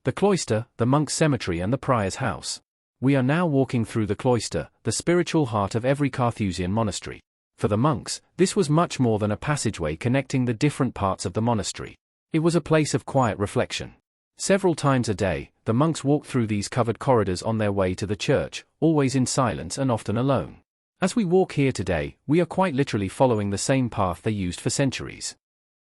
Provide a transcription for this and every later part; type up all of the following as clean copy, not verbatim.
The cloister, the monk's cemetery and the prior's house. We are now walking through the cloister, the spiritual heart of every Carthusian monastery. For the monks, this was much more than a passageway connecting the different parts of the monastery. It was a place of quiet reflection. Several times a day, the monks walked through these covered corridors on their way to the church, always in silence and often alone. As we walk here today, we are quite literally following the same path they used for centuries.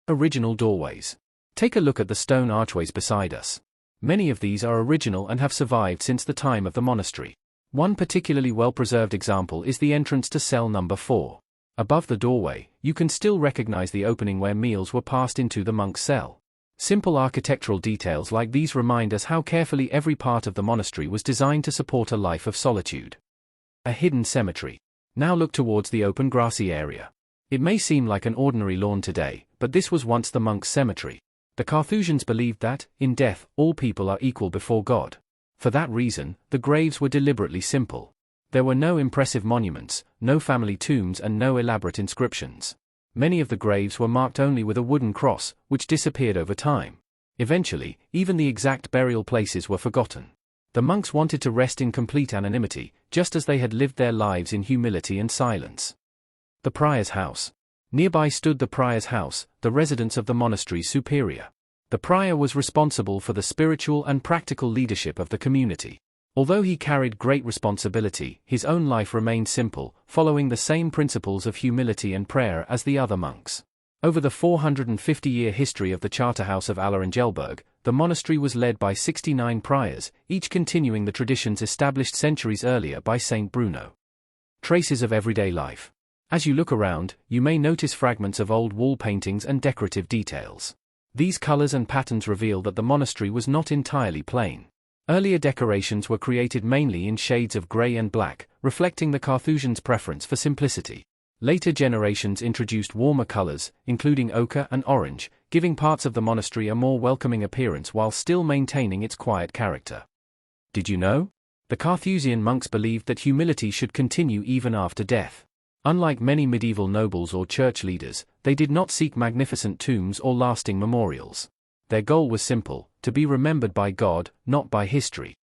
Original doorways. Take a look at the stone archways beside us. Many of these are original and have survived since the time of the monastery. One particularly well-preserved example is the entrance to cell number 4. Above the doorway, you can still recognize the opening where meals were passed into the monk's cell. Simple architectural details like these remind us how carefully every part of the monastery was designed to support a life of solitude. A hidden cemetery. Now look towards the open grassy area. It may seem like an ordinary lawn today, but this was once the monk's cemetery. The Carthusians believed that, in death, all people are equal before God. For that reason, the graves were deliberately simple. There were no impressive monuments, no family tombs and no elaborate inscriptions. Many of the graves were marked only with a wooden cross, which disappeared over time. Eventually, even the exact burial places were forgotten. The monks wanted to rest in complete anonymity, just as they had lived their lives in humility and silence. The prior's house. Nearby stood the prior's house, the residence of the monastery's superior. The prior was responsible for the spiritual and practical leadership of the community. Although he carried great responsibility, his own life remained simple, following the same principles of humility and prayer as the other monks. Over the 450-year history of the Charterhouse of Allerengelberg, the monastery was led by 69 priors, each continuing the traditions established centuries earlier by Saint Bruno. Traces of everyday life. As you look around, you may notice fragments of old wall paintings and decorative details. These colors and patterns reveal that the monastery was not entirely plain. Earlier decorations were created mainly in shades of gray and black, reflecting the Carthusians' preference for simplicity. Later generations introduced warmer colors, including ochre and orange, giving parts of the monastery a more welcoming appearance while still maintaining its quiet character. Did you know? The Carthusian monks believed that humility should continue even after death. Unlike many medieval nobles or church leaders, they did not seek magnificent tombs or lasting memorials. Their goal was simple: to be remembered by God, not by history.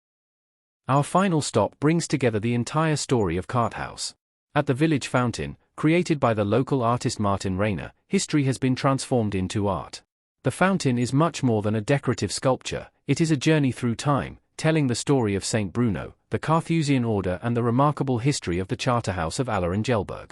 Our final stop brings together the entire story of Karthaus. At the village fountain, created by the local artist Martin Rayner, history has been transformed into art. The fountain is much more than a decorative sculpture, it is a journey through time, telling the story of Saint Bruno, the Carthusian order and the remarkable history of the Charterhouse of Allerengelberg.